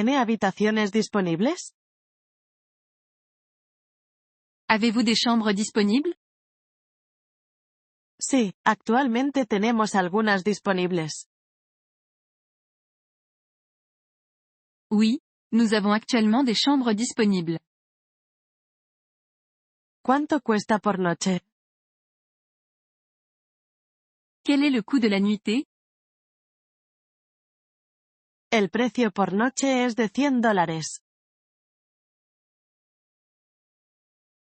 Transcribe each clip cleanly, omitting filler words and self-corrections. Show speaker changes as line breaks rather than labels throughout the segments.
¿Tiene habitaciones disponibles?
Avez-vous des chambres disponibles?
Sí, actualmente tenemos algunas disponibles.
Oui, nous avons actuellement des chambres disponibles.
¿Cuánto cuesta por noche?
Quel est le coût de la nuitée?
El precio por noche es de $100.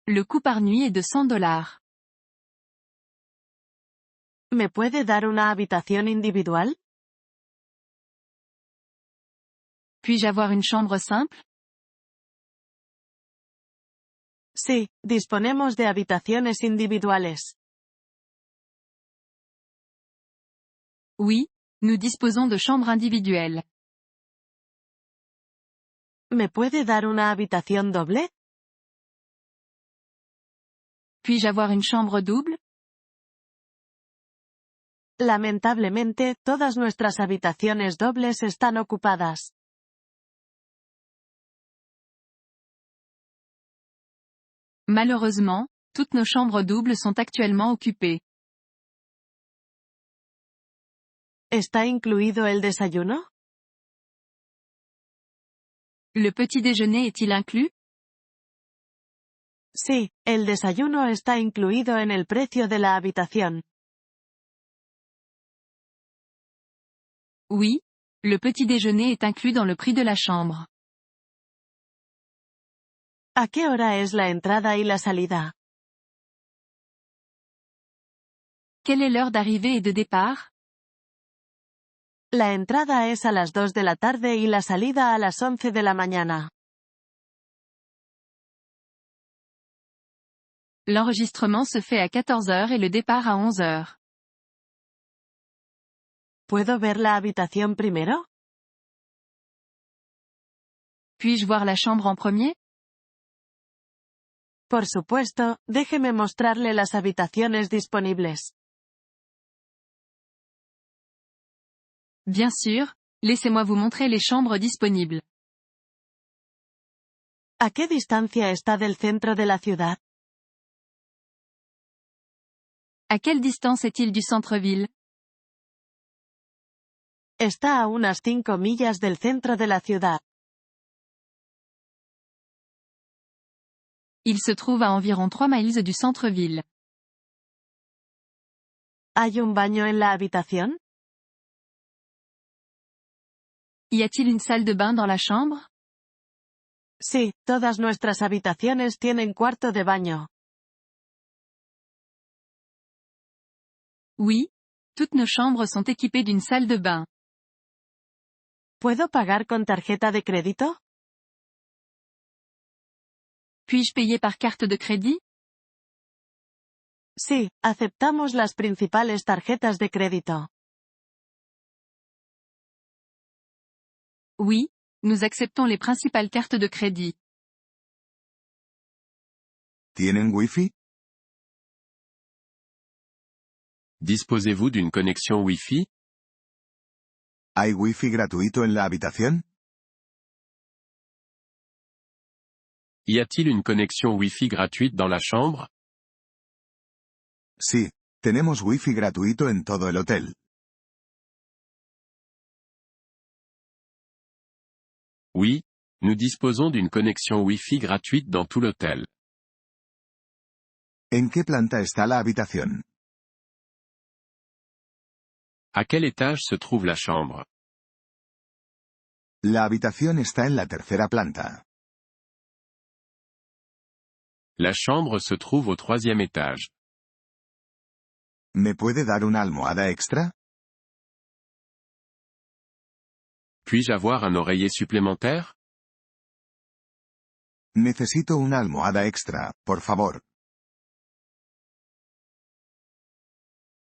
Le coût par nuit est de $100.
¿Me puede dar una habitación individual?
Puis-je avoir une chambre simple?
Sí, disponemos de habitaciones individuales.
Oui, nous disposons de chambres individuelles.
¿Me puede dar una habitación doble?
Puis-je avoir une chambre double?
Lamentablemente, todas nuestras habitaciones dobles están ocupadas.
Malheureusement, toutes nos chambres doubles sont actuellement occupées.
¿Está incluido el desayuno?
Le petit déjeuner est-il inclus?
Sí, el desayuno está incluido en el precio de la habitación.
Oui, le petit déjeuner est inclus dans le prix de la chambre.
¿A qué hora es la entrada y la salida?
Quelle est l'heure d'arrivée et de départ?
La entrada es a las 2 de la tarde y la salida a las 11 de la mañana.
L'enregistrement se fait à 14 heures et le départ à 11 heures.
¿Puedo ver la habitación primero?
Puis-je voir la chambre en premier?
Por supuesto, déjeme mostrarle las habitaciones disponibles.
Bien sûr, laissez-moi vous montrer les chambres disponibles.
¿A qué distancia está del centro de la ciudad?
À quelle distance est-il du centre-ville?
Está a unas 5 millas del centro de la ciudad.
Il se trouve à environ 3 miles du centre-ville.
¿Hay un baño en la habitación?
Y a-t-il une salle de bain dans la chambre?
Sí, todas nuestras habitaciones tienen cuarto de baño.
Oui, toutes nos chambres sont équipées d'une salle de bain.
¿Puedo pagar con tarjeta de crédito?
Puis-je payer par carte de crédit?
Sí, aceptamos las principales tarjetas de crédito.
Oui, nous acceptons les principales cartes de crédit.
¿Tienen Wi-Fi?
Disposez-vous d'une connexion Wi-Fi?
¿Hay Wi-Fi gratuito en la habitación?
Y a-t-il une connexion Wi-Fi gratuite dans la chambre?
Sí, tenemos Wi-Fi gratuito en todo el hotel.
Oui, nous disposons d'une connexion Wi-Fi gratuite dans tout l'hôtel.
¿En qué planta está la habitación?
À quel étage se trouve la chambre?
La habitación está en la tercera planta.
La chambre se trouve au 3e étage.
¿Me puede dar una almohada extra?
Puis-je avoir un oreiller supplémentaire?
Necesito una almohada extra, por favor.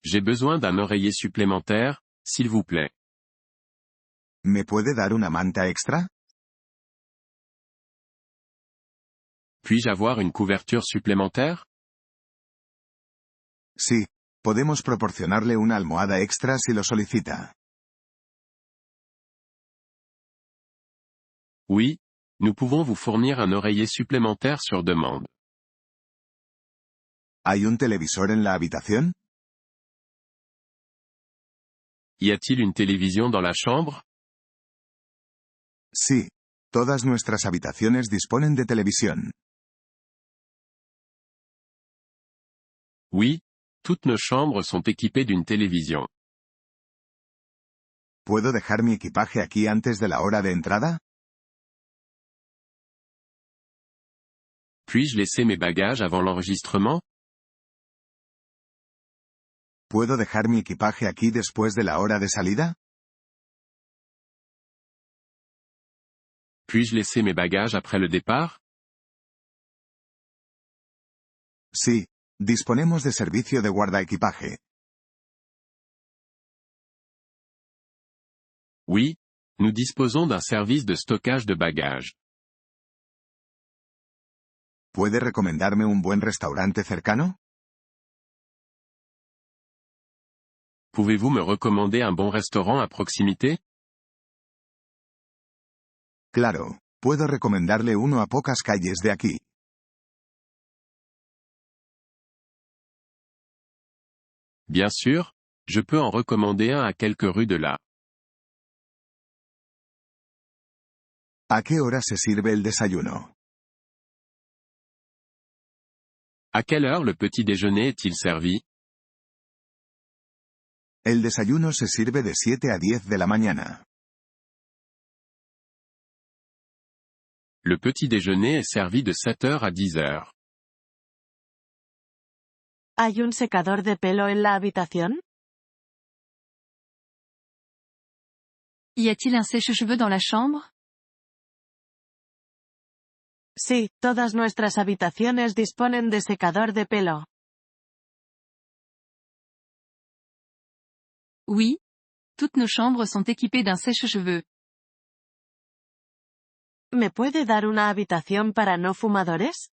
J'ai besoin d'un oreiller supplémentaire, s'il vous plaît.
¿Me puede dar una manta extra?
Puis-je avoir une couverture supplémentaire?
Sí, podemos proporcionarle una almohada extra si lo solicita.
Oui, nous pouvons vous fournir un oreiller supplémentaire sur demande.
¿Hay un televisor en la habitación?
Y a-t-il une télévision dans la chambre?
Sí. Todas nuestras habitaciones disponen de televisión.
Oui, toutes nos chambres sont équipées d'une télévision.
¿Puedo dejar mi equipaje aquí antes de la hora de entrada?
Puis-je laisser mes bagages avant l'enregistrement?
¿Puedo dejar mi equipaje aquí después de la hora de salida?
Puis-je laisser mes bagages après le départ?
Sí. Disponemos de servicio de guardaequipaje.
Oui, nous disposons d'un service de stockage de bagages.
¿Puede recomendarme un buen restaurante cercano?
Pouvez-vous me recommander un bon restaurant à proximité?
Claro. Puedo recomendarle uno a pocas calles de aquí.
Bien sûr, je peux en recommander un à quelques rues de là.
¿A qué hora se sirve el desayuno?
À quelle heure le petit déjeuner est-il servi?
El desayuno se sirve de 7 a 10 de la mañana.
Le petit déjeuner est servi de 7 heures à 10 heures.
¿Hay un secador de pelo en la habitación?
Y a-t-il un sèche-cheveux dans la chambre?
Sí, todas nuestras habitaciones disponen de secador de pelo.
Oui. Toutes nos chambres sont équipées d'un sèche-cheveux.
¿Me puede dar una habitación para no fumadores?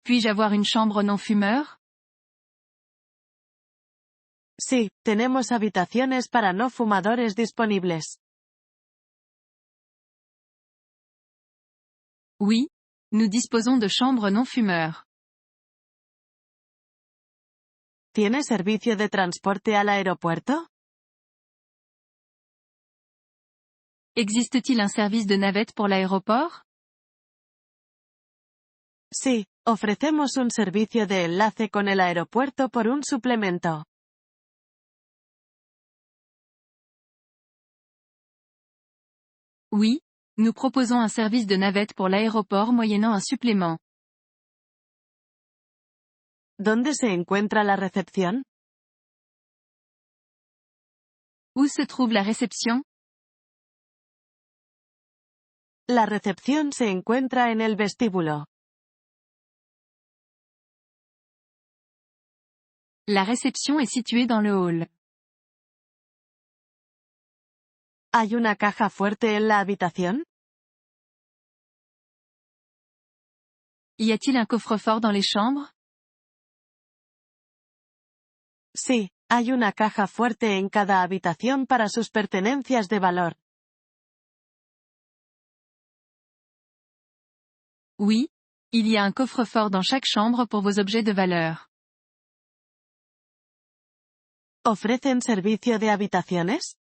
Puis-je avoir une chambre non fumeur?
Sí, tenemos habitaciones para no fumadores disponibles.
Oui. Nous disposons de chambres non fumeurs.
¿Tiene servicio de transporte al aeropuerto?
Existe-t-il un service de navette pour l'aéroport?
Sí, ofrecemos un servicio de enlace con el aeropuerto por un suplemento.
Oui. Nous proposons un service de navette pour l'aéroport moyennant un supplément.
¿Dónde se encuentra la recepción?
Où se trouve la réception?
La recepción se encuentra en el vestíbulo.
La réception est située dans le hall.
¿Hay una caja fuerte en la habitación?
Y a-t-il un coffre-fort dans les chambres?
Sí, hay una caja fuerte en cada habitación para sus pertenencias de valor.
Oui. Il y a un coffre-fort dans chaque chambre pour vos objets de valeur.
¿Ofrecen servicio de habitaciones?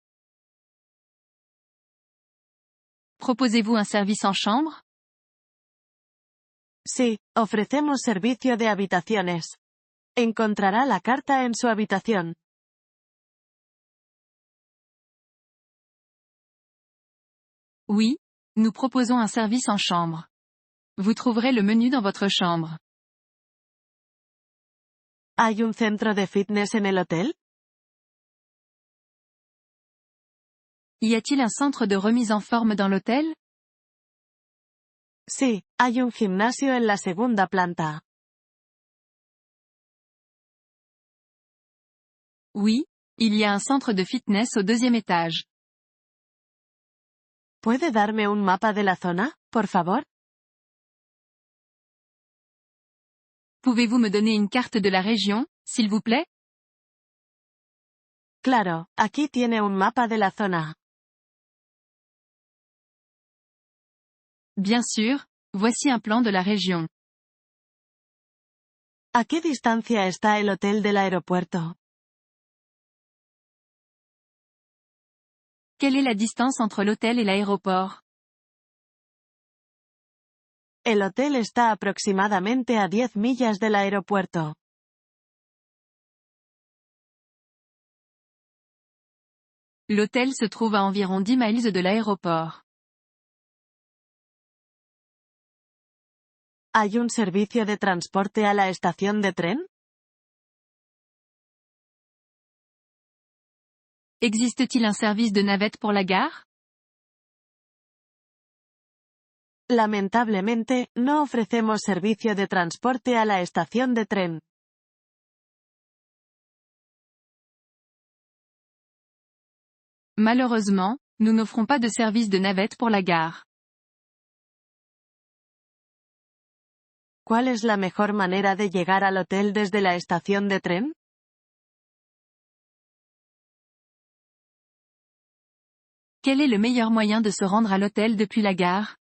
Proposez-vous un service en chambre?
Sí, ofrecemos servicio de habitaciones. Encontrará la carta en su habitación.
Oui. Nous proposons un service en chambre. Vous trouverez le menu dans votre chambre.
¿Hay un centro de fitness en el hotel?
Y a-t-il un centre de remise en forme dans l'hôtel?
Sí, hay un gimnasio en la segunda planta.
Oui. Il y a un centre de fitness au deuxième étage.
¿Puede darme un mapa de la zona, por favor?
Pouvez-vous me donner une carte de la région, s'il vous plaît?
Claro, aquí tiene un mapa de la zona.
Bien sûr, voici un plan de la région.
¿A qué distancia está el hotel del aeropuerto?
Quelle est la distance entre l'hôtel et l'aéroport?
El hotel está aproximadamente a 10 millas del aeropuerto.
L'hôtel se trouve à environ 10 miles de l'aéroport.
¿Hay un servicio de transporte a la estación de tren?
Existe-t-il un service de navette pour la gare?
Lamentablemente, no ofrecemos servicio de transporte a la estación de tren.
Malheureusement, nous n'offrons pas de service de navette pour la gare.
¿Cuál es la mejor manera de llegar al hotel desde la estación de tren?
Quel est le meilleur moyen de se rendre à l'hôtel depuis la gare?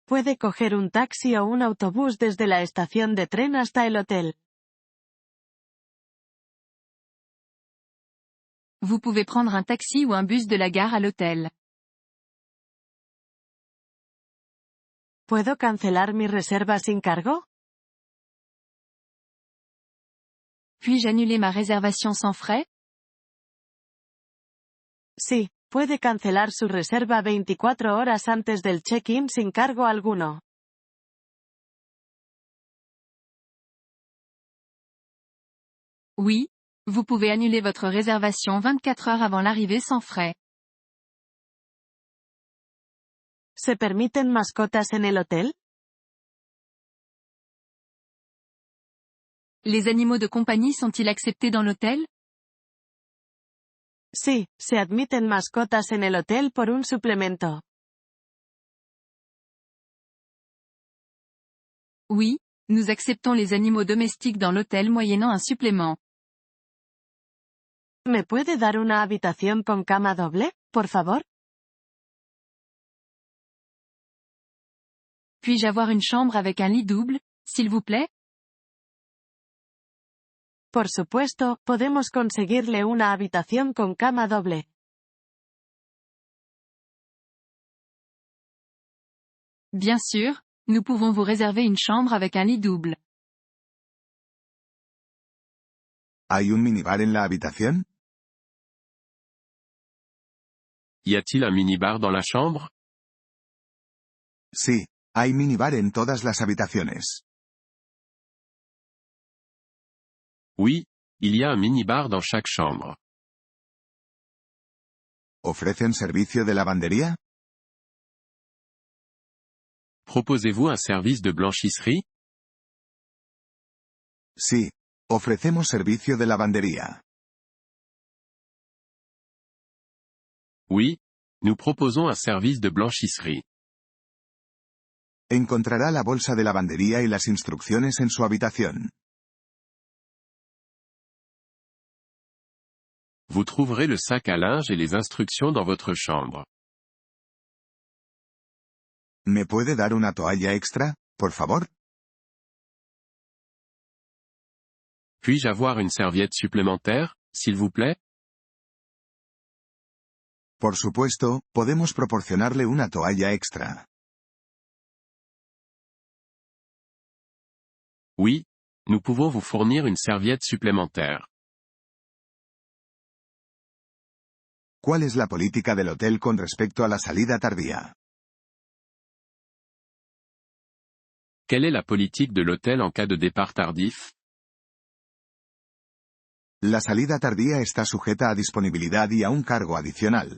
Puede coger un taxi o un autobús desde la estación de tren hasta el hotel.
Vous pouvez prendre un taxi ou un bus de la gare à l'hôtel.
¿Puedo cancelar mi reserva sin cargo?
Puis-je annuler ma réservation sans frais?
Sí, puede cancelar su reserva 24 horas antes del check-in sin cargo alguno.
Oui, vous pouvez annuler votre réservation 24 heures avant l'arrivée sans frais.
¿Se permiten mascotas en el hotel?
Les animaux de compagnie sont-ils acceptés dans l'hôtel?
Sí, se admiten mascotas en el hotel por un suplemento.
Oui, nous acceptons les animaux domestiques dans l'hôtel moyennant un supplément.
¿Me puede dar una habitación con cama doble, por favor?
Puis-je avoir une chambre avec un lit double, s'il vous plaît?
Por supuesto, podemos conseguirle una habitación con cama doble.
Bien sûr, nous pouvons vous réserver une chambre avec un lit double.
¿Hay un minibar en la habitación?
Y a-t-il un minibar dans la chambre?
Sí, hay minibar en todas las habitaciones.
Oui, il y a un minibar dans chaque chambre.
¿Ofrecen servicio de lavandería?
Proposez-vous un service de blanchisserie?
Sí, ofrecemos servicio de lavandería.
Oui, nous proposons un service de blanchisserie.
Encontrará la bolsa de lavandería y las instrucciones en su habitación.
Vous trouverez le sac à linge et les instructions dans votre chambre.
¿Me puede dar una toalla extra, por favor?
Puis-je avoir une serviette supplémentaire, s'il vous plaît?
Por supuesto, podemos proporcionarle una toalla extra.
Oui, nous pouvons vous fournir une serviette supplémentaire.
¿Cuál es la política del hotel con respecto a la salida tardía?
Quelle est la politique de l'hôtel en cas de départ tardif?
La salida tardía está sujeta a disponibilidad y a un cargo adicional.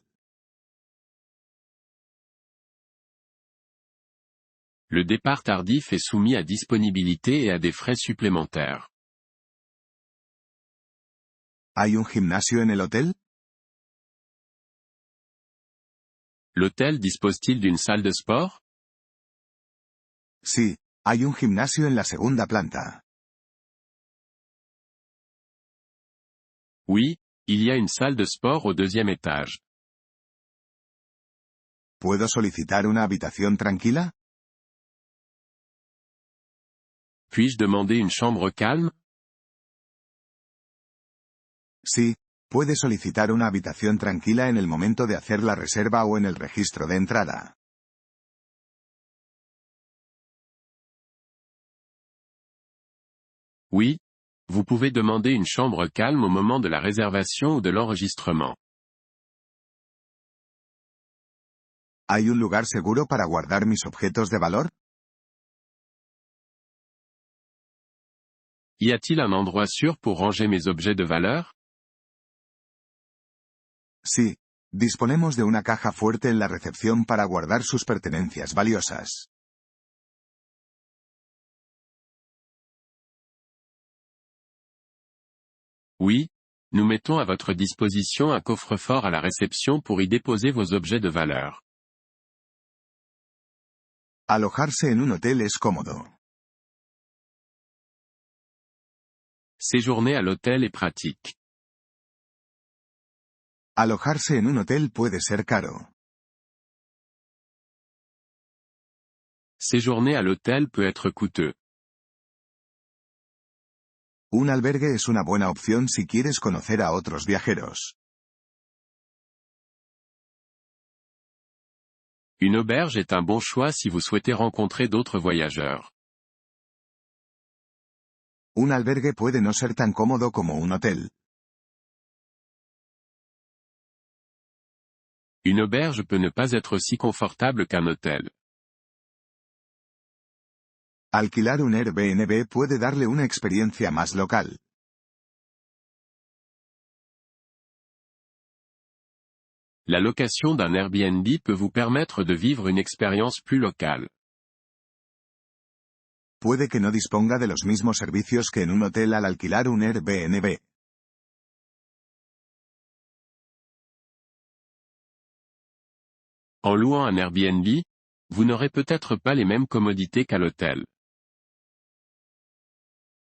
Le départ tardif est soumis à disponibilité et à des frais supplémentaires.
¿Hay un gimnasio en el hotel?
L'hôtel dispose-t-il d'une salle de sport?
Sí, hay un gimnasio en la segunda planta.
Oui, il y a une salle de sport au deuxième étage.
¿Puedo solicitar una habitación tranquila?
Puis-je demander une chambre calme?
Sí, puede solicitar una habitación tranquila en el momento de hacer la reserva o en el registro de entrada.
Oui. Vous pouvez demander une chambre calme au moment de la réservation ou de l'enregistrement.
¿Hay un lugar seguro para guardar mis objetos de valor?
Y a-t-il un endroit sûr pour ranger mes objets de valeur?
Sí. Disponemos de una caja fuerte en la recepción para guardar sus pertenencias valiosas.
Oui. Nous mettons à votre disposition un coffre-fort à la réception pour y déposer vos objets de valeur.
Alojarse en un hotel es cómodo.
Séjourner à l'hôtel est pratique.
Alojarse en un hotel puede ser caro.
Séjourner à l'hôtel peut être coûteux.
Un albergue es una buena opción si quieres conocer a otros viajeros.
Une auberge est un bon choix si vous souhaitez rencontrer d'autres voyageurs.
Un albergue puede no ser tan cómodo como un hotel.
Une auberge peut ne pas être aussi confortable qu'un hôtel.
Alquilar un Airbnb puede darle una experiencia más local.
La location d'un Airbnb peut vous permettre de vivre une expérience plus locale.
Puede que no disponga de los mismos servicios que en un hotel al alquilar un Airbnb.
En louant un Airbnb, vous n'aurez peut-être pas les mêmes commodités qu'à l'hôtel.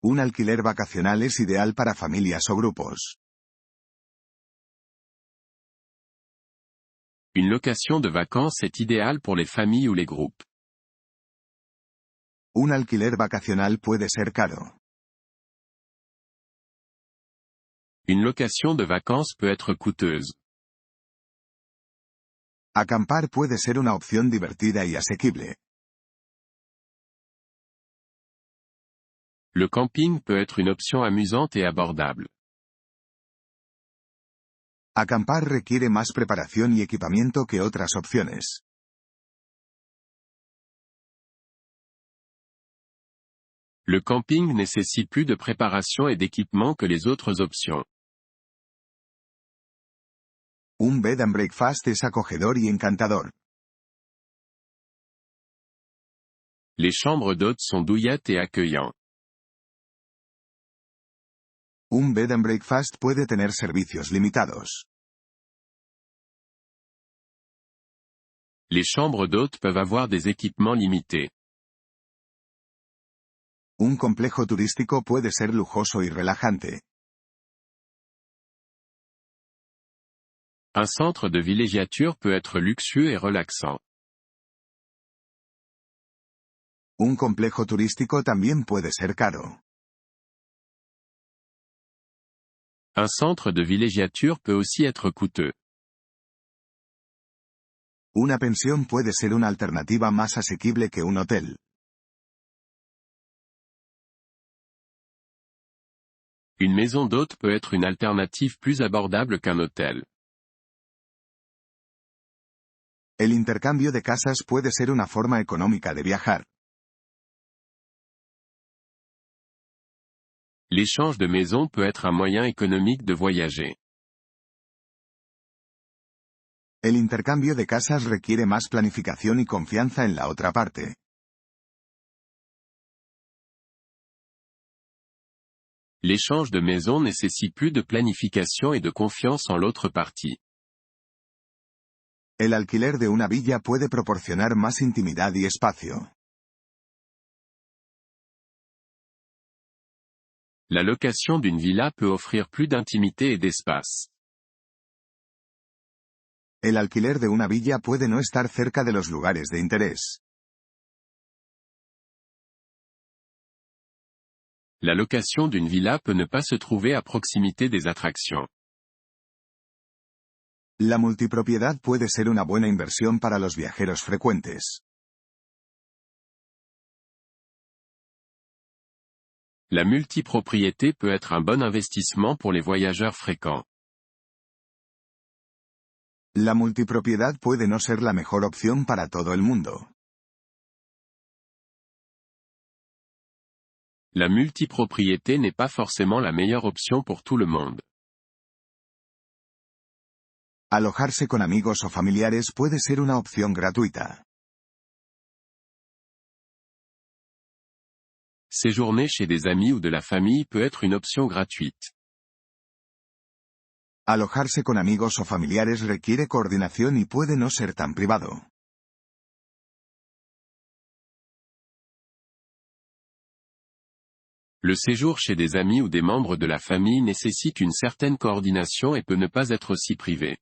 Un alquiler vacacional es ideal para familias o grupos.
Une location de vacances est idéale pour les familles ou les groupes.
Un alquiler vacacional puede ser caro.
Une location de vacances peut être coûteuse.
Acampar puede ser una opción divertida y asequible.
Le camping peut être une option amusante et abordable.
Acampar requiere más preparación y equipamiento que otras opciones.
Le camping nécessite plus de préparation et d'équipement que les autres options.
Un bed and breakfast es acogedor y encantador.
Les chambres d'hôtes sont douillettes et accueillants.
Un bed and breakfast puede tener servicios limitados.
Les chambres d'hôtes peuvent avoir des équipements limités.
Un complejo turístico puede ser lujoso y relajante.
Un centre de villégiature peut être luxueux et relaxant.
Un complejo turístico también puede ser caro.
Un centre de villégiature peut aussi être coûteux.
Una pensión puede ser una alternativa más asequible que un hotel.
Une maison d'hôte peut être une alternative plus abordable qu'un hôtel.
El intercambio de casas puede ser una forma económica de viajar.
L'échange de maisons peut être un moyen économique de voyager.
El intercambio de casas requiere más planificación y confianza en la otra parte.
L'échange de maisons nécessite plus de planification et de confiance en l'autre partie.
El alquiler de una villa puede proporcionar más intimidad y espacio.
La location d'une villa peut offrir plus d'intimité et d'espace.
El alquiler de una villa puede no estar cerca de los lugares de interés.
La location d'une villa peut ne pas se trouver à proximité des attractions.
La multipropiedad puede ser una buena inversión para los viajeros frecuentes.
La multipropriété peut être un bon investissement pour les voyageurs fréquents.
La multipropiedad puede no ser la mejor opción para todo el mundo.
La multipropriété n'est pas forcément la meilleure option pour tout le monde.
Alojarse con amigos o familiares puede ser una opción gratuita.
Séjourner chez des amis ou de la famille peut être une option gratuite.
Alojarse con amigos o familiares requiere coordinación y puede no ser tan privado.
Le séjour chez des amis ou des membres de la famille nécessite une certaine coordination et peut ne pas être aussi privé.